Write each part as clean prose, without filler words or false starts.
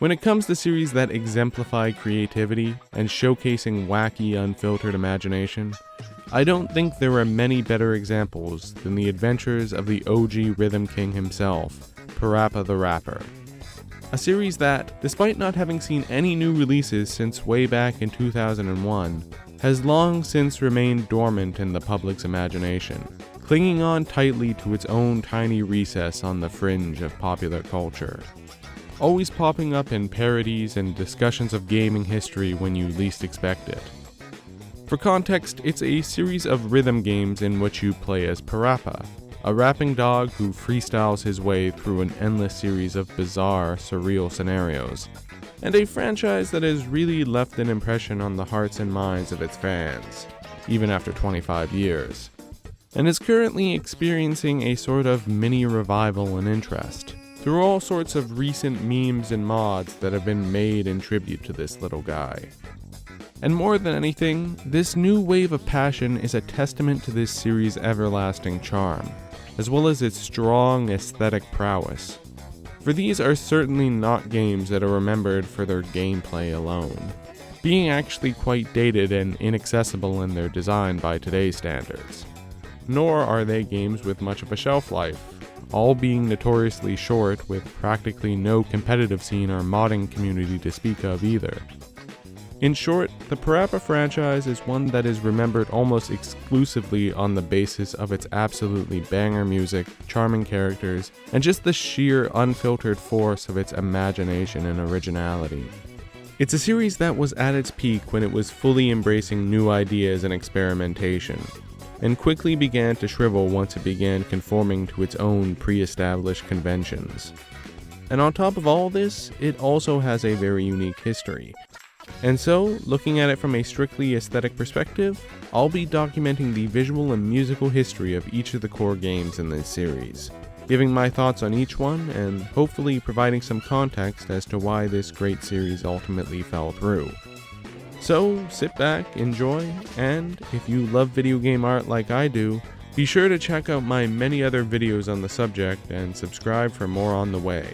When it comes to series that exemplify creativity and showcasing wacky, unfiltered imagination, I don't think there are many better examples than the adventures of the OG Rhythm King himself, PaRappa the Rapper. A series that, despite not having seen any new releases since way back in 2001, has long since remained dormant in the public's imagination, clinging on tightly to its own tiny recess on the fringe of popular culture. Always popping up in parodies and discussions of gaming history when you least expect it. For context, it's a series of rhythm games in which you play as PaRappa, a rapping dog who freestyles his way through an endless series of bizarre, surreal scenarios, and a franchise that has really left an impression on the hearts and minds of its fans, even after 25 years, and is currently experiencing a sort of mini revival in interest, through all sorts of recent memes and mods that have been made in tribute to this little guy. And more than anything, this new wave of passion is a testament to this series' everlasting charm, as well as its strong aesthetic prowess. For these are certainly not games that are remembered for their gameplay alone, being actually quite dated and inaccessible in their design by today's standards. Nor are they games with much of a shelf life, all being notoriously short with practically no competitive scene or modding community to speak of either. In short, the PaRappa franchise is one that is remembered almost exclusively on the basis of its absolutely banger music, charming characters, and just the sheer unfiltered force of its imagination and originality. It's a series that was at its peak when it was fully embracing new ideas and experimentation, and quickly began to shrivel once it began conforming to its own pre-established conventions. And on top of all this, it also has a very unique history. And so, looking at it from a strictly aesthetic perspective, I'll be documenting the visual and musical history of each of the core games in this series, giving my thoughts on each one and hopefully providing some context as to why this great series ultimately fell through. So, sit back, enjoy, and if you love video game art like I do, be sure to check out my many other videos on the subject and subscribe for more on the way.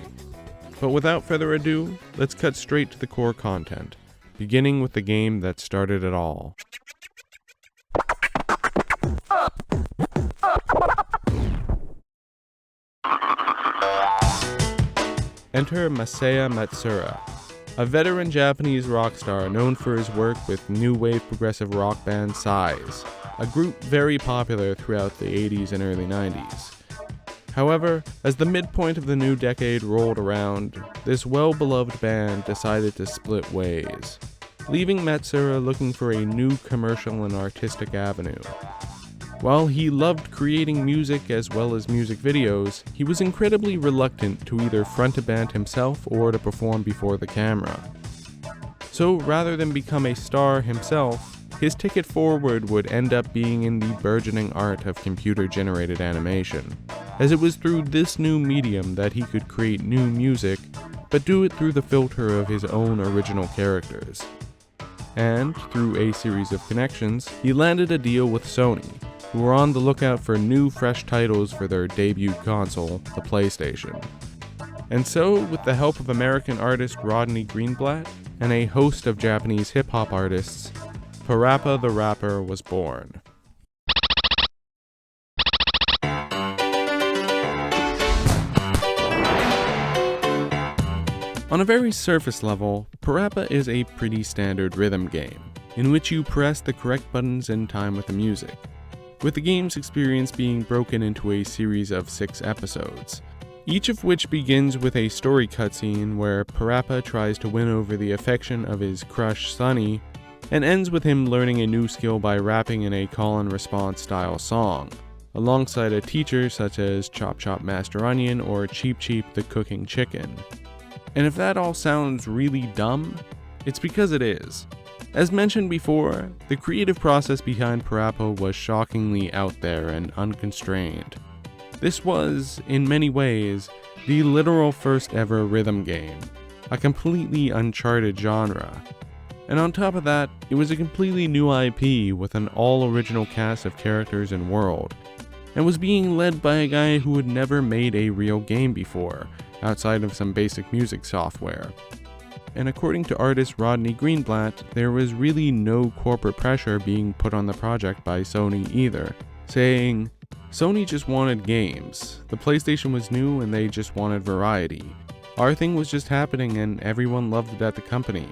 But without further ado, let's cut straight to the core content, beginning with the game that started it all. Enter Masaya Matsuura, a veteran Japanese rock star known for his work with new wave progressive rock band Size, a group very popular throughout the 80s and early 90s. However, as the midpoint of the new decade rolled around, this well-beloved band decided to split ways, leaving Matsuura looking for a new commercial and artistic avenue. While he loved creating music as well as music videos, he was incredibly reluctant to either front a band himself or to perform before the camera. So rather than become a star himself, his ticket forward would end up being in the burgeoning art of computer-generated animation, as it was through this new medium that he could create new music, but do it through the filter of his own original characters. And, through a series of connections, he landed a deal with Sony, who were on the lookout for new fresh titles for their debut console, the PlayStation. And so, with the help of American artist Rodney Greenblatt and a host of Japanese hip-hop artists, PaRappa the Rapper was born. On a very surface level, PaRappa is a pretty standard rhythm game, in which you press the correct buttons in time with the music, with the game's experience being broken into a series of 6 episodes, each of which begins with a story cutscene where PaRappa tries to win over the affection of his crush Sunny, and ends with him learning a new skill by rapping in a call-and-response style song, alongside a teacher such as Chop Chop Master Onion or Cheep Cheep the Cooking Chicken. And if that all sounds really dumb, it's because it is. As mentioned before, the creative process behind PaRappa was shockingly out there and unconstrained. This was, in many ways, the literal first ever rhythm game, a completely uncharted genre. And on top of that, it was a completely new IP with an all-original cast of characters and world, and was being led by a guy who had never made a real game before, outside of some basic music software. and according to artist Rodney Greenblatt, there was really no corporate pressure being put on the project by Sony either, saying, "Sony just wanted games. The PlayStation was new and they just wanted variety. Our thing was just happening and everyone loved it at the company.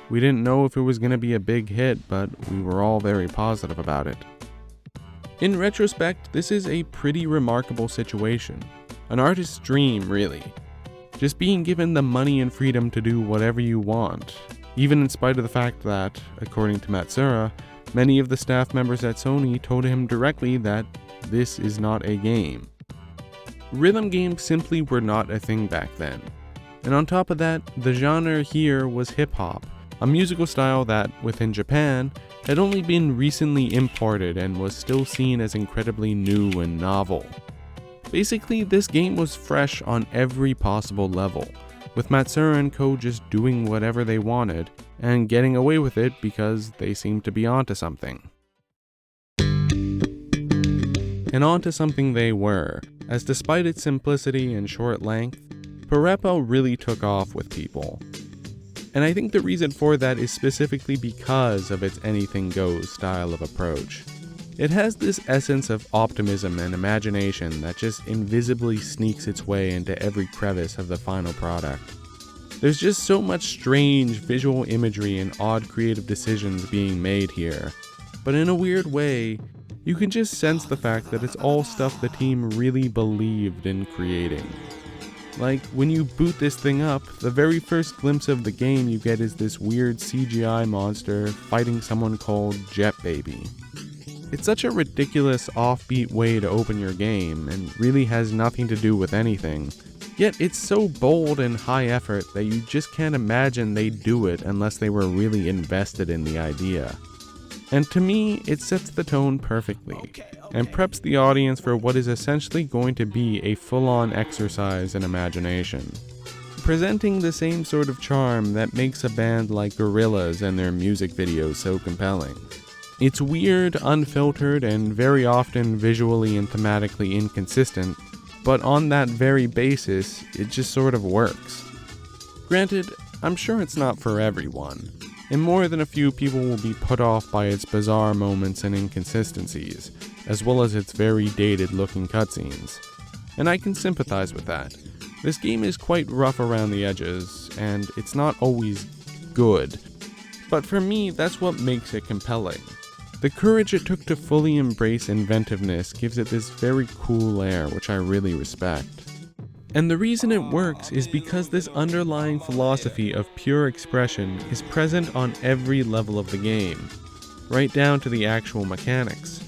We didn't know if it was going to be a big hit, but we were all very positive about it." In retrospect, this is a pretty remarkable situation. An artist's dream, really. Just being given the money and freedom to do whatever you want, even in spite of the fact that, according to Matsuura, many of the staff members at Sony told him directly that this is not a game. Rhythm games simply were not a thing back then. And on top of that, the genre here was hip-hop, a musical style that, within Japan, had only been recently imported and was still seen as incredibly new and novel. Basically, this game was fresh on every possible level, with Matsuura and co just doing whatever they wanted, and getting away with it because they seemed to be onto something. And onto something they were, as despite its simplicity and short length, PaRappa really took off with people. And I think the reason for that is specifically because of its anything goes style of approach. It has this essence of optimism and imagination that just invisibly sneaks its way into every crevice of the final product. There's just so much strange visual imagery and odd creative decisions being made here, but in a weird way, you can just sense the fact that it's all stuff the team really believed in creating. Like, when you boot this thing up, the very first glimpse of the game you get is this weird CGI monster fighting someone called Jet Baby. It's such a ridiculous offbeat way to open your game and really has nothing to do with anything, yet it's so bold and high effort that you just can't imagine they'd do it unless they were really invested in the idea. And to me, it sets the tone perfectly, and preps the audience for what is essentially going to be a full-on exercise in imagination, presenting the same sort of charm that makes a band like Gorillaz and their music videos so compelling. It's weird, unfiltered, and very often visually and thematically inconsistent, but on that very basis, it just sort of works. Granted, I'm sure it's not for everyone, and more than a few people will be put off by its bizarre moments and inconsistencies, as well as its very dated-looking cutscenes. And I can sympathize with that. This game is quite rough around the edges, and it's not always good. But for me, that's what makes it compelling. The courage it took to fully embrace inventiveness gives it this very cool air, which I really respect. And the reason it works is because this underlying philosophy of pure expression is present on every level of the game, right down to the actual mechanics.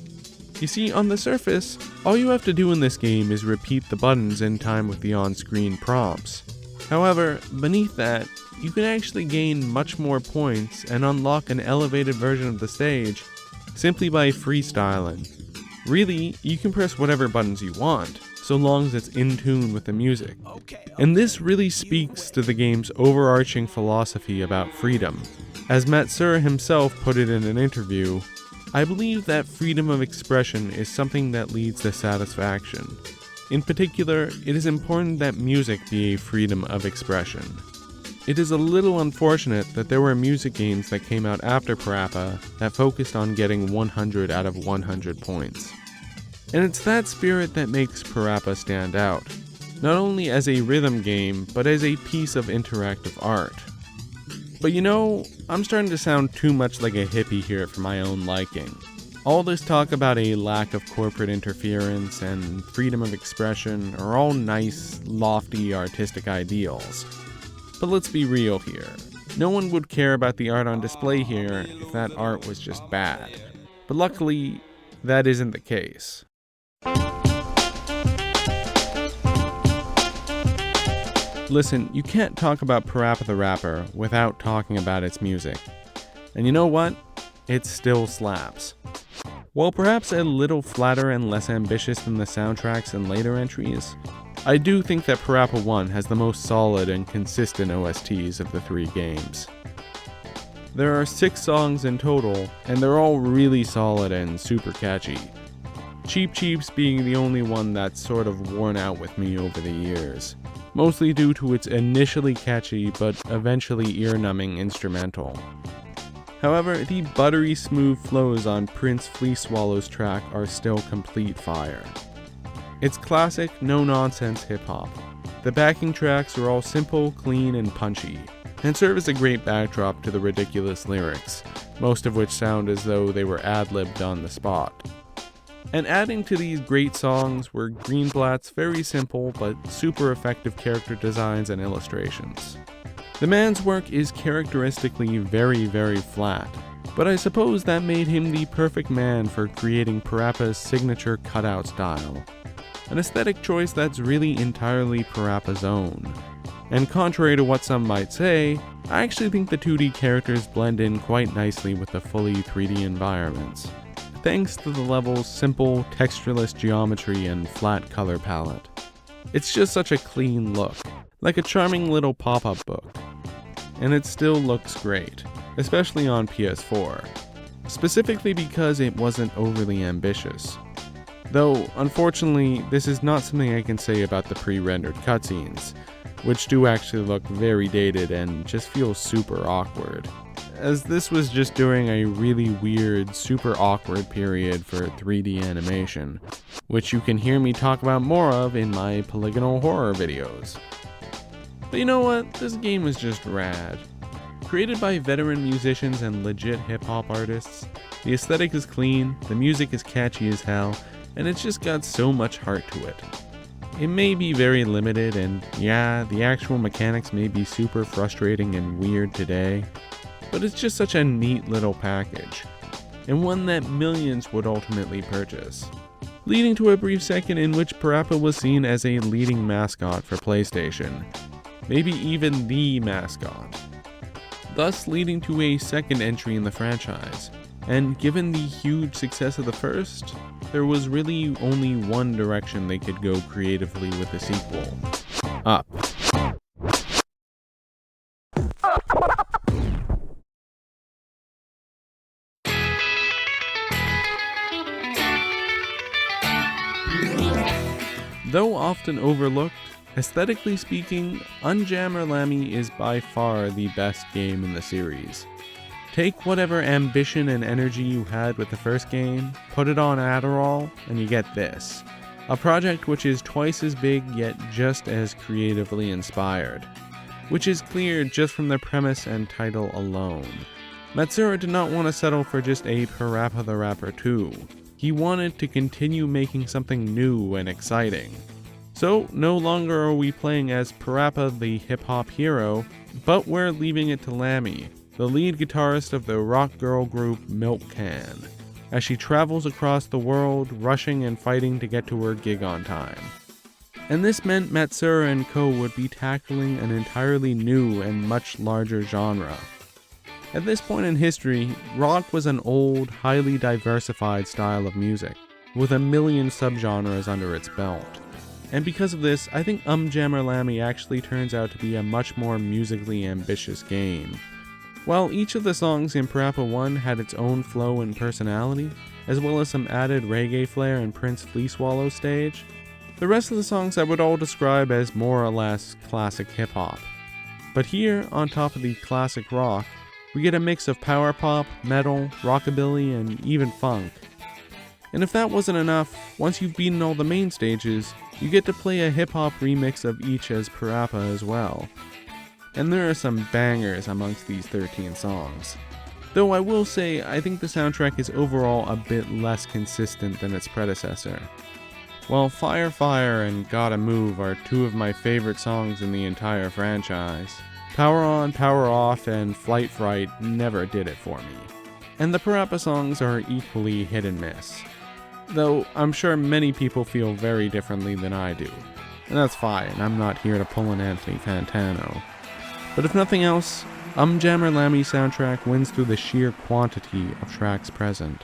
You see, on the surface, all you have to do in this game is repeat the buttons in time with the on-screen prompts. However, beneath that, you can actually gain much more points and unlock an elevated version of the stage simply by freestyling. Really, you can press whatever buttons you want, so long as it's in tune with the music. And this really speaks to the game's overarching philosophy about freedom. As Matsuura himself put it in an interview, "I believe that freedom of expression is something that leads to satisfaction. In particular, it is important that music be a freedom of expression." It is a little unfortunate that there were music games that came out after PaRappa that focused on getting 100 out of 100 points. And it's that spirit that makes PaRappa stand out, not only as a rhythm game, but as a piece of interactive art. But you know, I'm starting to sound too much like a hippie here for my own liking. All this talk about a lack of corporate interference and freedom of expression are all nice, lofty, artistic ideals. But let's be real here. No one would care about the art on display here if that art was just bad. But luckily, that isn't the case. Listen, you can't talk about PaRappa the Rapper without talking about its music. And you know what? It still slaps. While perhaps a little flatter and less ambitious than the soundtracks and later entries, I do think that PaRappa 1 has the most solid and consistent OSTs of the three games. There are 6 songs in total, and they're all really solid and super catchy. Cheep Cheeps being the only one that's sort of worn out with me over the years. mostly due to its initially catchy but eventually ear-numbing instrumental. However, the buttery smooth flows on Prince Fleeceswallow's track are still complete fire. It's classic, no-nonsense hip-hop. The backing tracks are all simple, clean, and punchy, and serve as a great backdrop to the ridiculous lyrics, most of which sound as though they were ad-libbed on the spot. And adding to these great songs were Greenblatt's very simple but super effective character designs and illustrations. The man's work is characteristically very flat, but I suppose that made him the perfect man for creating PaRappa's signature cutout style. An aesthetic choice that's really entirely PaRappa's own. And contrary to what some might say, I actually think the 2D characters blend in quite nicely with the fully 3D environments, thanks to the level's simple, textureless geometry and flat color palette. It's just such a clean look, like a charming little pop-up book. And it still looks great, especially on PS4, specifically because it wasn't overly ambitious. Though, unfortunately, this is not something I can say about the pre-rendered cutscenes, which do actually look very dated and just feel super awkward, as this was just during a really weird, super awkward period for 3D animation, which you can hear me talk about more of in my polygonal horror videos. But you know what? This game is just rad. Created by veteran musicians and legit hip-hop artists, the aesthetic is clean, the music is catchy as hell, and it's just got so much heart to it. It may be very limited, and yeah, the actual mechanics may be super frustrating and weird today, but it's just such a neat little package, and one that millions would ultimately purchase. Leading to a brief second in which PaRappa was seen as a leading mascot for PlayStation, maybe even the mascot, thus leading to a second entry in the franchise. And given the huge success of the first, there was really only one direction they could go creatively with the sequel: up. Though often overlooked, aesthetically speaking, UmJammer Lammy is by far the best game in the series. Take whatever ambition and energy you had with the first game, put it on Adderall, and you get this. A project which is twice as big yet just as creatively inspired. Which is clear just from the premise and title alone. Matsura did not want to settle for just a PaRappa the Rapper 2. He wanted to continue making something new and exciting. So, no longer are we playing as PaRappa the hip-hop hero, but we're leaving it to Lammy, the lead guitarist of the rock girl group Milk Can, as she travels across the world, rushing and fighting to get to her gig on time. And this meant Matsura and co would be tackling an entirely new and much larger genre. At this point in history, rock was an old, highly diversified style of music, with a million subgenres under its belt. And because of this, I think UmJammer Lammy actually turns out to be a much more musically ambitious game. While each of the songs in PaRappa 1 had its own flow and personality, as well as some added reggae flair in Prince Fleeceswallow's stage, the rest of the songs I would all describe as more or less classic hip-hop. But here, on top of the classic rock, we get a mix of power pop, metal, rockabilly, and even funk. And if that wasn't enough, once you've beaten all the main stages, you get to play a hip-hop remix of each as PaRappa as well. And there are some bangers amongst these 13 songs. Though I will say, I think the soundtrack is overall a bit less consistent than its predecessor. While Fire Fire and Gotta Move are two of my favorite songs in the entire franchise, Power On, Power Off, and Flight Fright never did it for me. And the PaRappa songs are equally hit and miss. Though I'm sure many people feel very differently than I do. And that's fine, I'm not here to pull an Anthony Fantano. But if nothing else, UmJammer Lammy's soundtrack wins through the sheer quantity of tracks present.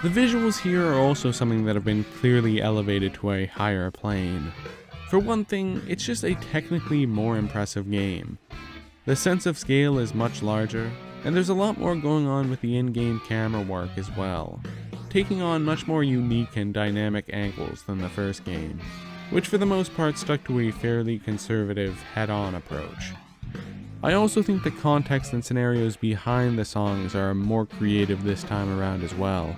The visuals here are also something that have been clearly elevated to a higher plane. For one thing, it's just a technically more impressive game. The sense of scale is much larger, and there's a lot more going on with the in-game camera work as well, taking on much more unique and dynamic angles than the first game, which for the most part stuck to a fairly conservative head-on approach. I also think the context and scenarios behind the songs are more creative this time around as well,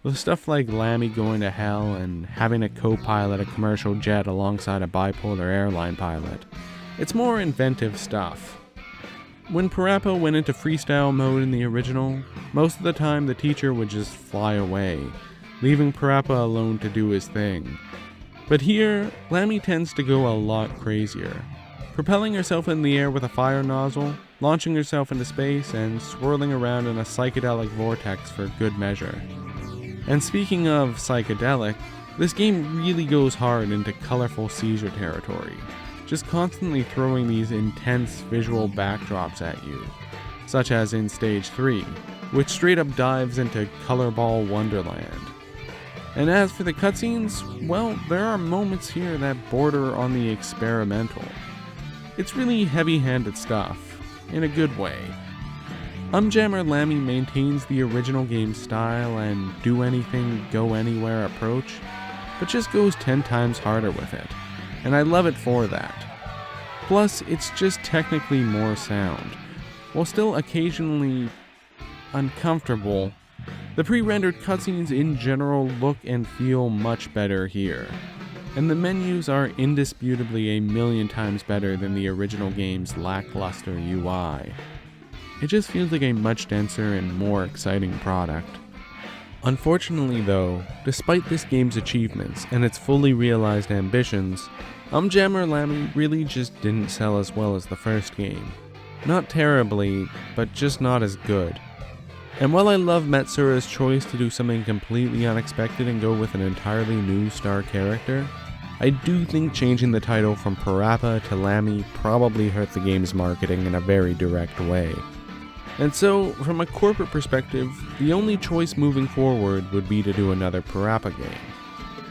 with stuff like Lammy going to hell and having to co-pilot a commercial jet alongside a bipolar airline pilot. It's more inventive stuff. When PaRappa went into freestyle mode in the original, most of the time the teacher would just fly away, leaving PaRappa alone to do his thing. But here, Lammy tends to go a lot crazier, propelling herself in the air with a fire nozzle, launching herself into space, and swirling around in a psychedelic vortex for good measure. And speaking of psychedelic, this game really goes hard into colorful seizure territory, just constantly throwing these intense visual backdrops at you, such as in Stage 3, which straight up dives into Colorball Wonderland. And as for the cutscenes, well, there are moments here that border on the experimental. It's really heavy-handed stuff, in a good way. UmJammer Lammy maintains the original game's style and do anything, go anywhere approach, but just goes 10 times harder with it, and I love it for that. Plus, it's just technically more sound, while still occasionally uncomfortable. The pre-rendered cutscenes in general look and feel much better here, and the menus are indisputably a million times better than the original game's lackluster UI. It just feels like a much denser and more exciting product. Unfortunately though, despite this game's achievements and its fully realized ambitions, UmJammer Lammy really just didn't sell as well as the first game. Not terribly, but just not as good. And while I love Matsura's choice to do something completely unexpected and go with an entirely new star character, I do think changing the title from PaRappa to Lammy probably hurt the game's marketing in a very direct way. And so, from a corporate perspective, the only choice moving forward would be to do another PaRappa game.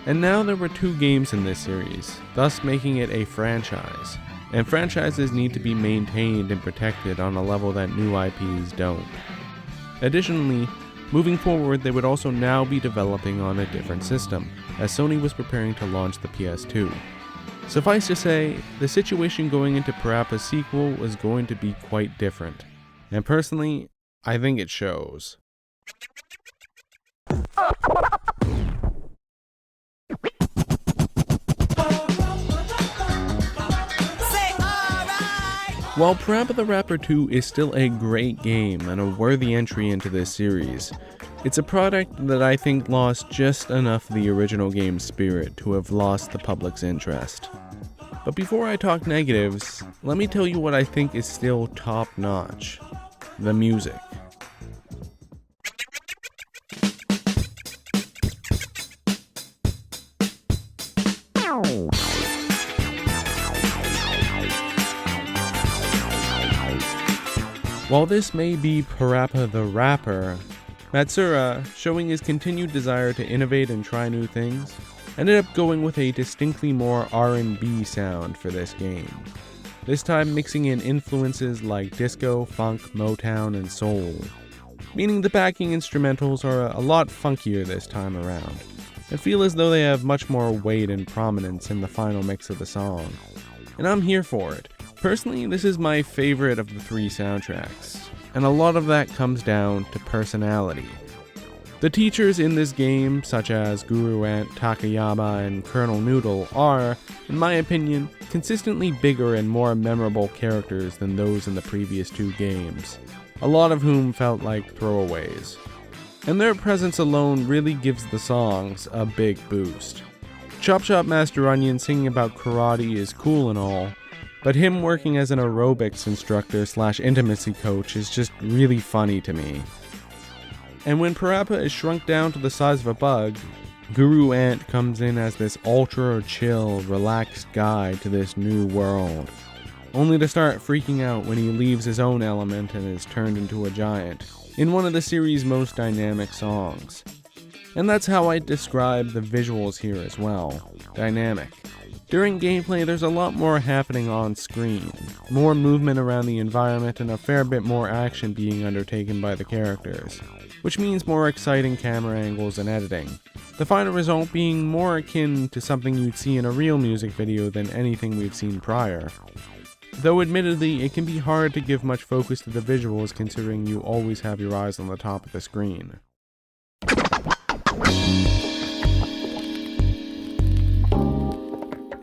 And now there were 2 games in this series, thus making it a franchise. And franchises need to be maintained and protected on a level that new IPs don't. Additionally, moving forward they would also now be developing on a different system, as Sony was preparing to launch the PS2. Suffice to say, the situation going into PaRappa's sequel was going to be quite different. And personally, I think it shows. While PaRappa the Rapper 2 is still a great game and a worthy entry into this series, it's a product that I think lost just enough of the original game's spirit to have lost the public's interest. But before I talk negatives, let me tell you what I think is still top-notch: the music. While this may be PaRappa the Rapper, Matsura, showing his continued desire to innovate and try new things, ended up going with a distinctly more R&B sound for this game. This time mixing in influences like disco, funk, Motown, and soul, meaning the backing instrumentals are a lot funkier this time around, and feel as though they have much more weight and prominence in the final mix of the song. And I'm here for it. Personally, this is my favorite of the 3 soundtracks, and a lot of that comes down to personality. The teachers in this game, such as Guru Ant, Takayama, and Colonel Noodle, are, in my opinion, consistently bigger and more memorable characters than those in the previous 2 games, a lot of whom felt like throwaways. And their presence alone really gives the songs a big boost. Chop Chop Master Onion singing about karate is cool and all, but him working as an aerobics instructor / intimacy coach is just really funny to me. And when PaRappa is shrunk down to the size of a bug, Guru Ant comes in as this ultra chill, relaxed guide to this new world, only to start freaking out when he leaves his own element and is turned into a giant, in one of the series' most dynamic songs. And that's how I describe the visuals here as well: dynamic. During gameplay, there's a lot more happening on screen, more movement around the environment and a fair bit more action being undertaken by the characters, which means more exciting camera angles and editing. The final result being more akin to something you'd see in a real music video than anything we've seen prior. Though admittedly, it can be hard to give much focus to the visuals considering you always have your eyes on the top of the screen.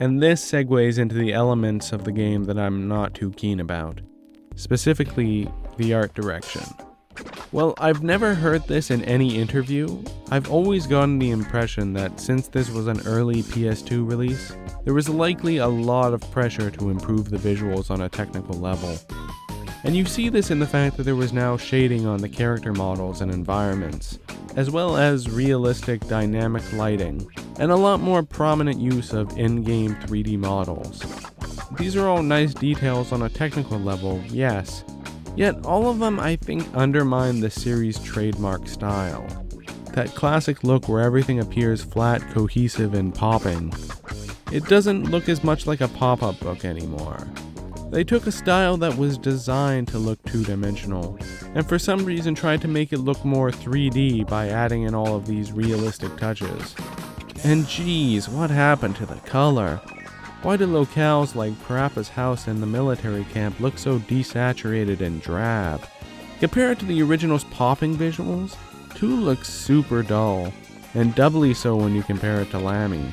And this segues into the elements of the game that I'm not too keen about, specifically the art direction. Well, I've never heard this in any interview. I've always gotten the impression that since this was an early PS2 release, there was likely a lot of pressure to improve the visuals on a technical level. And you see this in the fact that there was now shading on the character models and environments, as well as realistic dynamic lighting, and a lot more prominent use of in-game 3D models. These are all nice details on a technical level, yes, yet all of them I think undermine the series' trademark style. That classic look where everything appears flat, cohesive, and popping. It doesn't look as much like a pop-up book anymore. They took a style that was designed to look two-dimensional, and for some reason tried to make it look more 3D by adding in all of these realistic touches. And geez, what happened to the color? Why do locales like PaRappa's house and the military camp look so desaturated and drab? Compared to the original's popping visuals, 2 looks super dull, and doubly so when you compare it to Lammy.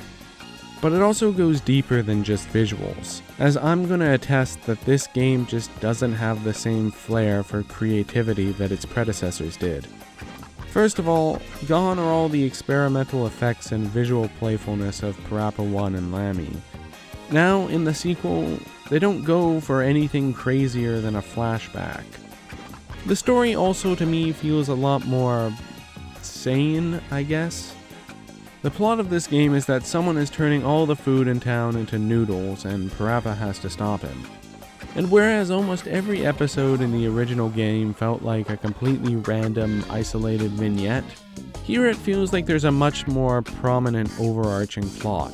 But it also goes deeper than just visuals, as I'm gonna attest that this game just doesn't have the same flair for creativity that its predecessors did. First of all, gone are all the experimental effects and visual playfulness of PaRappa 1 and Lammy. Now, in the sequel, they don't go for anything crazier than a flashback. The story also to me feels a lot more sane, I guess. The plot of this game is that someone is turning all the food in town into noodles and PaRappa has to stop him. And whereas almost every episode in the original game felt like a completely random, isolated vignette, here it feels like there's a much more prominent overarching plot,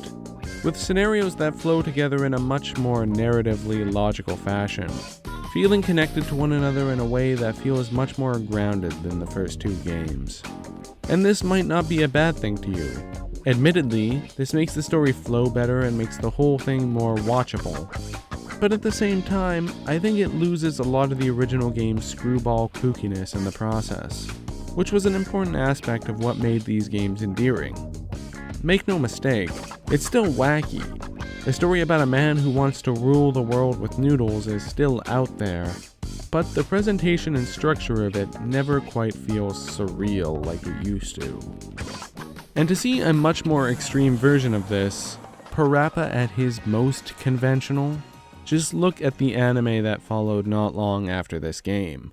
with scenarios that flow together in a much more narratively logical fashion, feeling connected to one another in a way that feels much more grounded than the first 2 games. And this might not be a bad thing to you. Admittedly, this makes the story flow better and makes the whole thing more watchable. But at the same time, I think it loses a lot of the original game's screwball kookiness in the process, which was an important aspect of what made these games endearing. Make no mistake, it's still wacky. The story about a man who wants to rule the world with noodles is still out there, but the presentation and structure of it never quite feels surreal like it used to. And to see a much more extreme version of this, PaRappa at his most conventional, just look at the anime that followed not long after this game.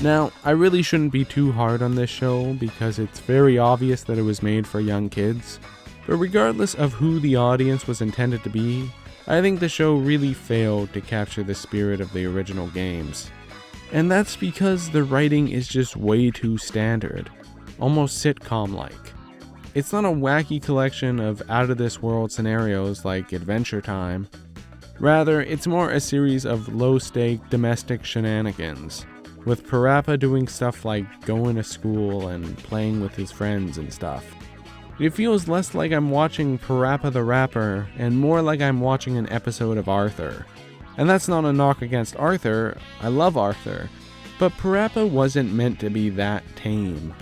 Now, I really shouldn't be too hard on this show because it's very obvious that it was made for young kids, but regardless of who the audience was intended to be, I think the show really failed to capture the spirit of the original games. And that's because the writing is just way too standard, almost sitcom-like. It's not a wacky collection of out-of-this-world scenarios like Adventure Time. Rather, it's more a series of low-stake domestic shenanigans, with PaRappa doing stuff like going to school and playing with his friends and stuff. It feels less like I'm watching PaRappa the Rapper and more like I'm watching an episode of Arthur. And that's not a knock against Arthur, I love Arthur, but PaRappa wasn't meant to be that tame.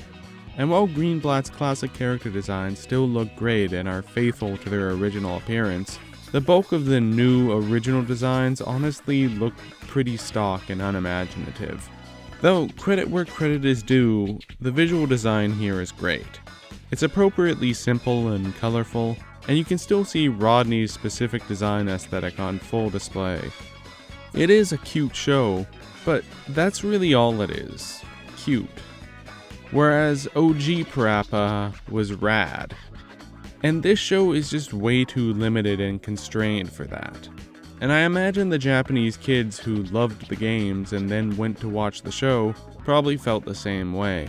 And while Greenblatt's classic character designs still look great and are faithful to their original appearance, the bulk of the new original designs honestly look pretty stock and unimaginative. Though credit where credit is due, the visual design here is great. It's appropriately simple and colorful, and you can still see Rodney's specific design aesthetic on full display. It is a cute show, but that's really all it is. Cute. Whereas OG PaRappa was rad. And this show is just way too limited and constrained for that. And I imagine the Japanese kids who loved the games and then went to watch the show probably felt the same way,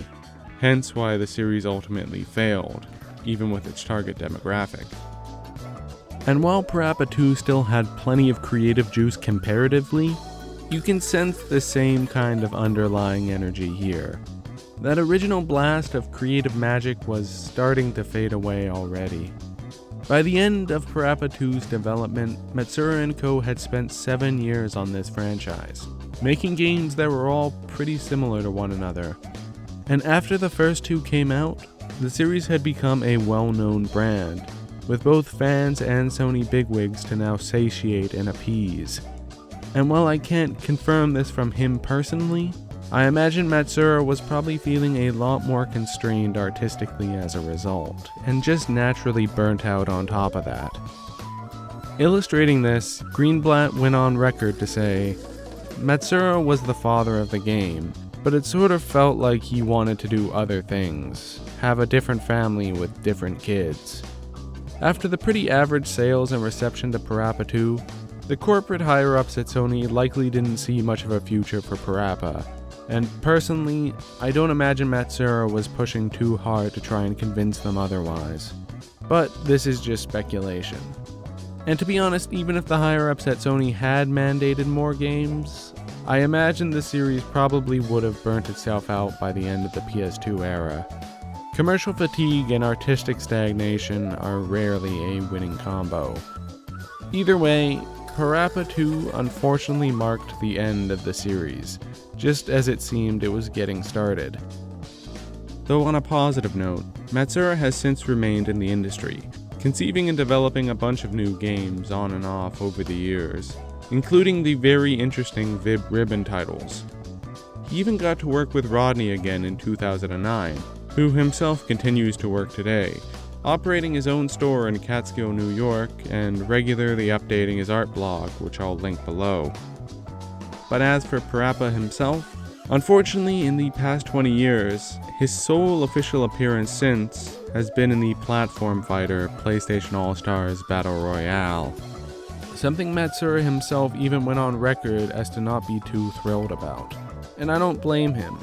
hence why the series ultimately failed, even with its target demographic. And while PaRappa 2 still had plenty of creative juice comparatively, you can sense the same kind of underlying energy here. That original blast of creative magic was starting to fade away already. By the end of PaRappa 2's development, Matsura & Co. had spent 7 years on this franchise, making games that were all pretty similar to one another. And after the first two came out, the series had become a well-known brand, with both fans and Sony bigwigs to now satiate and appease. And while I can't confirm this from him personally, I imagine Matsura was probably feeling a lot more constrained artistically as a result, and just naturally burnt out on top of that. Illustrating this, Greenblatt went on record to say, "Matsura was the father of the game, but it sort of felt like he wanted to do other things, have a different family with different kids." After the pretty average sales and reception to PaRappa 2, the corporate higher-ups at Sony likely didn't see much of a future for PaRappa, and personally, I don't imagine Matsura was pushing too hard to try and convince them otherwise. But this is just speculation. And to be honest, even if the higher-ups at Sony had mandated more games, I imagine the series probably would have burnt itself out by the end of the PS2 era. Commercial fatigue and artistic stagnation are rarely a winning combo. Either way, PaRappa 2 unfortunately marked the end of the series, just as it seemed it was getting started. Though on a positive note, Matsura has since remained in the industry, conceiving and developing a bunch of new games on and off over the years, including the very interesting Vib Ribbon titles. He even got to work with Rodney again in 2009, who himself continues to work today, operating his own store in Catskill, New York, and regularly updating his art blog, which I'll link below. But as for PaRappa himself, unfortunately in the past 20 years, his sole official appearance since has been in the platform fighter PlayStation All-Stars Battle Royale, something Matsura himself even went on record as to not be too thrilled about. And I don't blame him.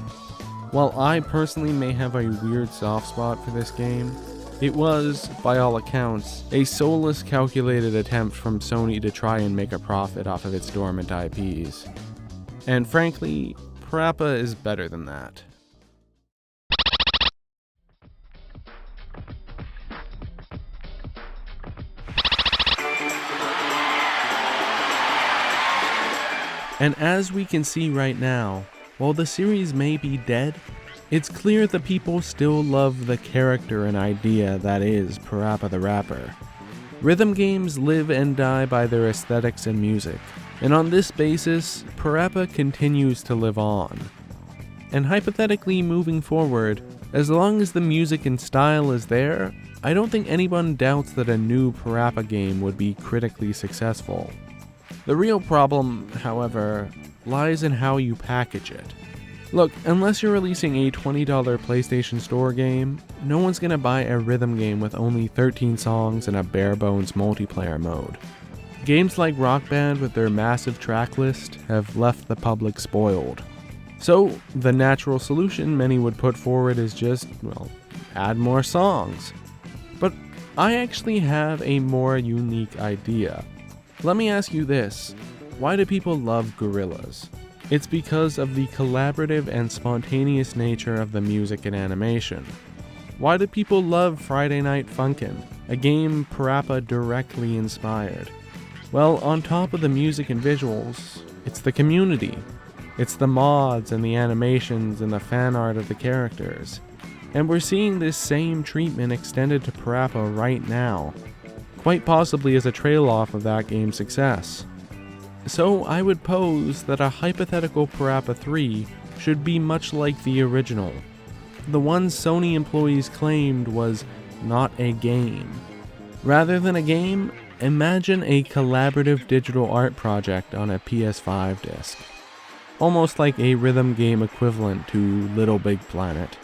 While I personally may have a weird soft spot for this game, it was, by all accounts, a soulless calculated attempt from Sony to try and make a profit off of its dormant IPs. And frankly, PaRappa is better than that. And as we can see right now, while the series may be dead, it's clear the people still love the character and idea that is PaRappa the Rapper. Rhythm games live and die by their aesthetics and music, and on this basis, PaRappa continues to live on. And hypothetically moving forward, as long as the music and style is there, I don't think anyone doubts that a new PaRappa game would be critically successful. The real problem, however, lies in how you package it. Look, unless you're releasing a $20 PlayStation Store game, no one's gonna buy a rhythm game with only 13 songs and a bare-bones multiplayer mode. Games like Rock Band with their massive track list have left the public spoiled. So, the natural solution many would put forward is just, well, add more songs. But I actually have a more unique idea. Let me ask you this, why do people love Gorillaz? It's because of the collaborative and spontaneous nature of the music and animation. Why do people love Friday Night Funkin', a game PaRappa directly inspired? Well, on top of the music and visuals, it's the community. It's the mods and the animations and the fan art of the characters. And we're seeing this same treatment extended to PaRappa right now, quite possibly as a trail off of that game's success. So I would pose that a hypothetical PaRappa 3 should be much like the original. The one Sony employees claimed was not a game. Rather than a game, imagine a collaborative digital art project on a PS5 disc. Almost like a rhythm game equivalent to Little Big Planet.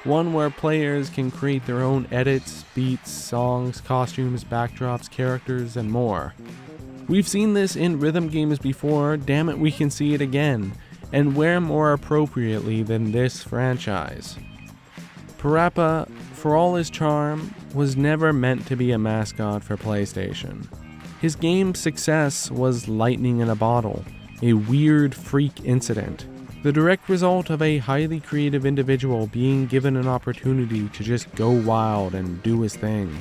One where players can create their own edits, beats, songs, costumes, backdrops, characters, and more. We've seen this in rhythm games before, damn it we can see it again. And where more appropriately than this franchise? PaRappa, for all his charm, was never meant to be a mascot for PlayStation. His game's success was lightning in a bottle, a weird freak incident, the direct result of a highly creative individual being given an opportunity to just go wild and do his thing,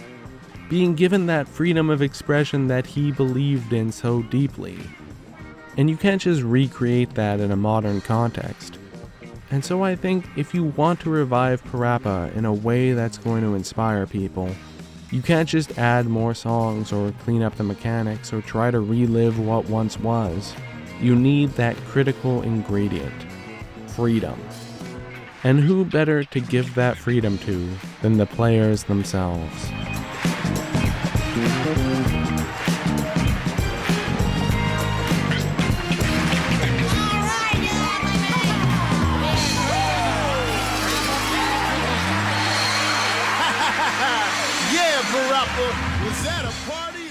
being given that freedom of expression that he believed in so deeply. And you can't just recreate that in a modern context. And so I think if you want to revive PaRappa in a way that's going to inspire people, you can't just add more songs or clean up the mechanics or try to relive what once was. You need that critical ingredient, freedom. And who better to give that freedom to than the players themselves? Yeah, PaRappa, was that a party?